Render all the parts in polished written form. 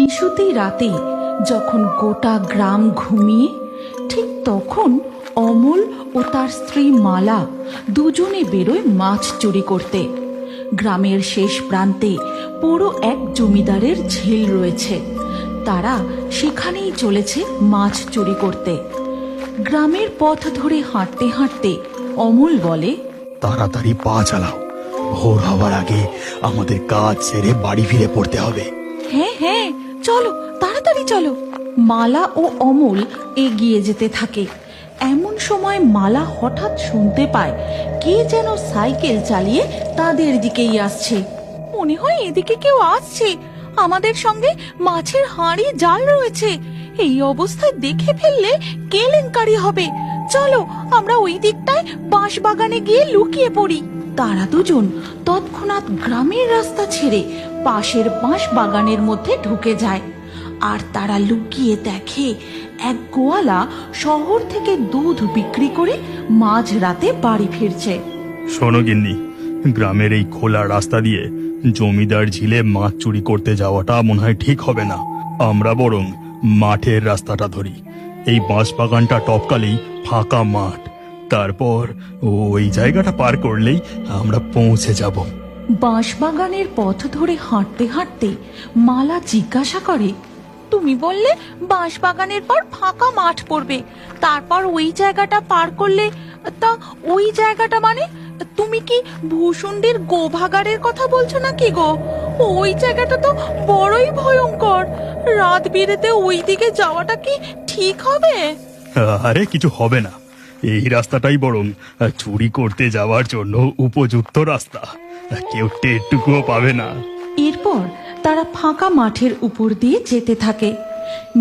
নিশুতি রাতে যখন গোটা গ্রাম ঘুমিয়ে, ঠিক তখন অমল ও তার স্ত্রী মালা দুজনে বেরোয় মাছ চুরি করতে। গ্রামের শেষ প্রান্তে পুরো এক জমিদারের ঝিল রয়েছে, তারা সেখানেই চলেছে মাছ চুরি করতে। গ্রামের পথ ধরে হাঁটতে হাঁটতে অমল বলে, তাড়াতাড়ি পা চালাও, ভোর হওয়ার আগে আমাদের কাজ ছেড়ে বাড়ি ফিরে পড়তে হবে। হ্যাঁ হ্যাঁ, চলো তাড়াতাড়ি চলো। মালা ও অমল এগিয়ে যেতে থাকে। এমন সময় মালা হঠাৎ শুনতে পায় কে যেন সাইকেল চালিয়ে তাদের দিকেই আসছে। মনে হয় এদিকে কেউ আসছে, আমাদের সঙ্গে মাছের হাঁড়ি জাল রয়েছে। এই অবস্থায় দেখে ফেললে কেলেঙ্কারি হবে। চলো আমরা ওই দিকটায় বাঁশ বাগানে গিয়ে লুকিয়ে পড়ি। তারা দুজন তৎক্ষণাৎ গ্রামের রাস্তা ছেড়ে পাশের বাঁশ বাগানের মধ্যে ঢুকে যায়। আর তারা লুকিয়ে দেখে এক গোয়ালা শহর থেকে দুধ বিক্রি করে মাঝ রাতে বাড়ি ফিরছে। শোনো গিন্নি, গ্রামের এই খোলা রাস্তা দিয়ে জমিদার ঝিলে মাছ চুরি করতে যাওয়াটা মনে হয় ঠিক হবে না। আমরা বরং মাঠের রাস্তাটা ধরি। এই বাঁশ বাগানটা টপকালেই ফাঁকা মাঠ, তারপর ওই জায়গাটা পার করলেই আমরা পৌঁছে যাব। বাঁশবাগানের পথ ধরে হাঁটতে হাঁটতে মালা জিজ্ঞাসা করে, তুমি বললে বাঁশবাগানের পর ফাঁকা মাঠ পড়বে, তারপর ওই জায়গাটা পার করলে, তা ওই জায়গাটা মানে তুমি কি ভূষুণ্ডির গোভাগাড়ের কথা বলছো নাকি গো? ওই জায়গাটা তো বড়ই ভয়ঙ্কর। রাত বিরেতে ওই দিকে যাওয়াটা কি ঠিক হবে? আরে কিছু হবে না, এই রাস্তাটাই বরং চুরি করতে যাওয়ার জন্য উপযুক্ত রাস্তা। কেউ টেরটুকুও পাবে না। এরপর তারা ফাঁকা মাঠের উপর দিয়ে যেতে থাকে।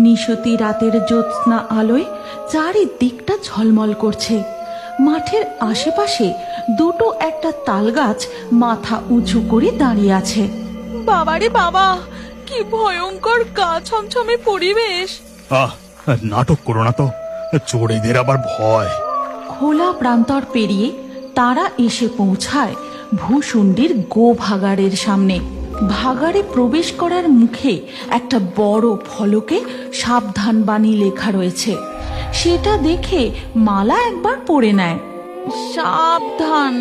নিশুতি রাতের জ্যোৎস্না আলোয় চারিদিকটা ঝলমল করছে। মাঠের আশেপাশে দুটো একটা তাল গাছ মাথা উঁচু করে দাঁড়িয়ে আছে। বাবারে বাবা, কি ভয়ঙ্কর গা ছমছমে পরিবেশ। নাটক করো না তো, চোরেদের আবার ভয়। খোলা প্রান্তর পেরিয়ে তারা এসে পৌঁছায় ভূষুণ্ডির গোভাগাড়ের সামনে। ভাগাড়ে প্রবেশ করার মুখে একটা বড় ফলকে সাবধান বাণী লেখা রয়েছে। সেটা দেখে মালা একবার পড়ে নেয়। সাবধান,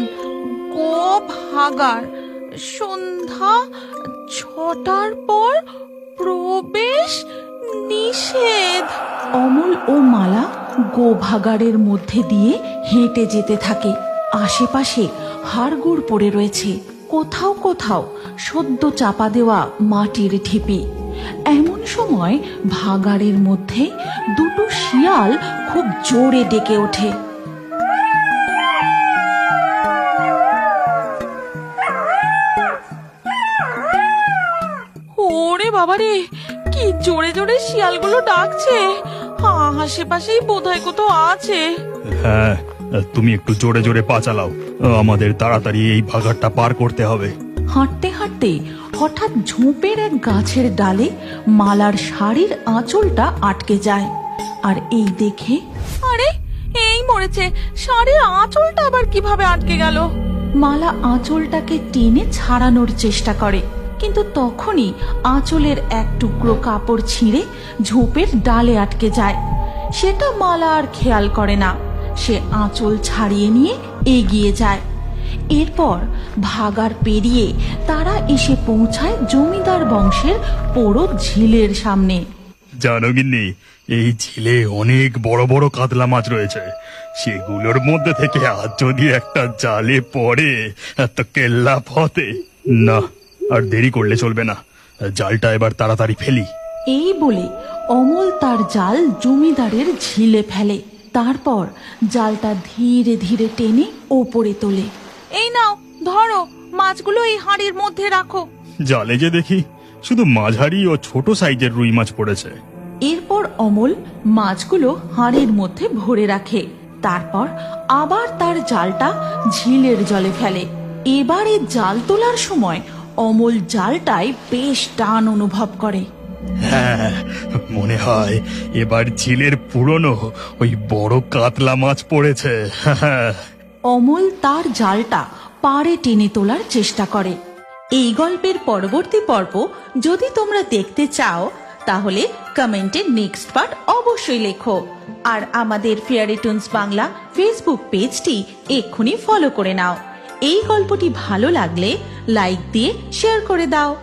গোভাগাড়, সন্ধ্যা 6টার পর প্রবেশ নিষেধ। অমল ও মালা গোভাগাড়ের মধ্যে দিয়ে হেঁটে যেতে থাকে। আশেপাশে হাড়গোড় পড়ে রয়েছে, কোথাও কোথাও সদ্য চাপা দেওয়া মাটির ঢিপি। এমন সময় ভাগাড়ের মধ্যে দুটো শিয়াল খুব জোরে ডেকে ওঠে। ওরে বাবারে, কি জোরে জোরে শিয়ালগুলো ডাকছে। আশেপাশেই বোধহয় কোথাও আছে। হ্যাঁ, তুমি একটু জোরে জোরে পা চালাও, আমাদের তাড়াতাড়ি এই ভাগাড়টা পার করতে হবে। হাঁটতে হাঁটতে হঠাৎ ঝোপের এক গাছের ডালে মালার শাড়ির আঁচলটা আটকে যায়। আর এই দেখে, আরে এই মরেছে, শাড়ির আঁচলটা আবার কিভাবে আটকে গেল? মালা আঁচলটাকে টেনে ছাড়ানোর চেষ্টা করে, কিন্তু তখনই আঁচলের এক টুকরো কাপড় ছিঁড়ে ঝোপের ডালে আটকে যায়। সেটা মালা আর খেয়াল করে না। সে আঁচল ছাড়িয়ে নিয়ে এগিয়ে যায়। এরপর ভাগাড় পেরিয়ে তারা এসে পৌঁছায় জমিদার বংশের পোড়ো ঝিলের সামনে। জানো গিন্নি, এই ঝিলে অনেক বড় বড় কাতলা মাছ রয়েছে। সেগুলোর মধ্যে থেকে আজ যদি একটা জালে পড়ে তো কেল্লা ফতে। না, আর দেরি করলে চলবে না, জালটা এবার তাড়াতাড়ি ফেলি। এই বলে অমল তার জাল জমিদারের ঝিলে ফেলে। তারপর জালটা ধীরে ধীরে টেনে ওপরে তোলে। এই নাও, ধরো, মাছগুলো এই হাঁড়ির মধ্যে রাখো। জালে যে দেখি শুধু মাঝারি ও ছোট সাইজের রুই মাছ পড়েছে। এরপর অমল মাছগুলো হাঁড়ির মধ্যে ভরে রাখে। তারপর আবার তার জালটা ঝিলের জলে ফেলে। এবারে জাল তোলার সময় অমল জালটায় বেশ টান অনুভব করে। হ্যাঁ, মনে হয় এবার ঝিলের পুরনো ওই বড় কাতলা মাছ পড়েছে। অমল তার জালটা পাড়ে টেনে তোলার চেষ্টা করে। এই গল্পের পরবর্তী পর্ব যদি তোমরা দেখতে চাও, তাহলে কমেন্টে নেক্সট পার্ট অবশ্যই লেখো। আর আমাদের ফেয়ারি টুনস বাংলা ফেসবুক পেজটি এক্ষুনি ফলো করে নাও। এই গল্পটি ভালো লাগলে লাইক দিয়ে শেয়ার করে দাও।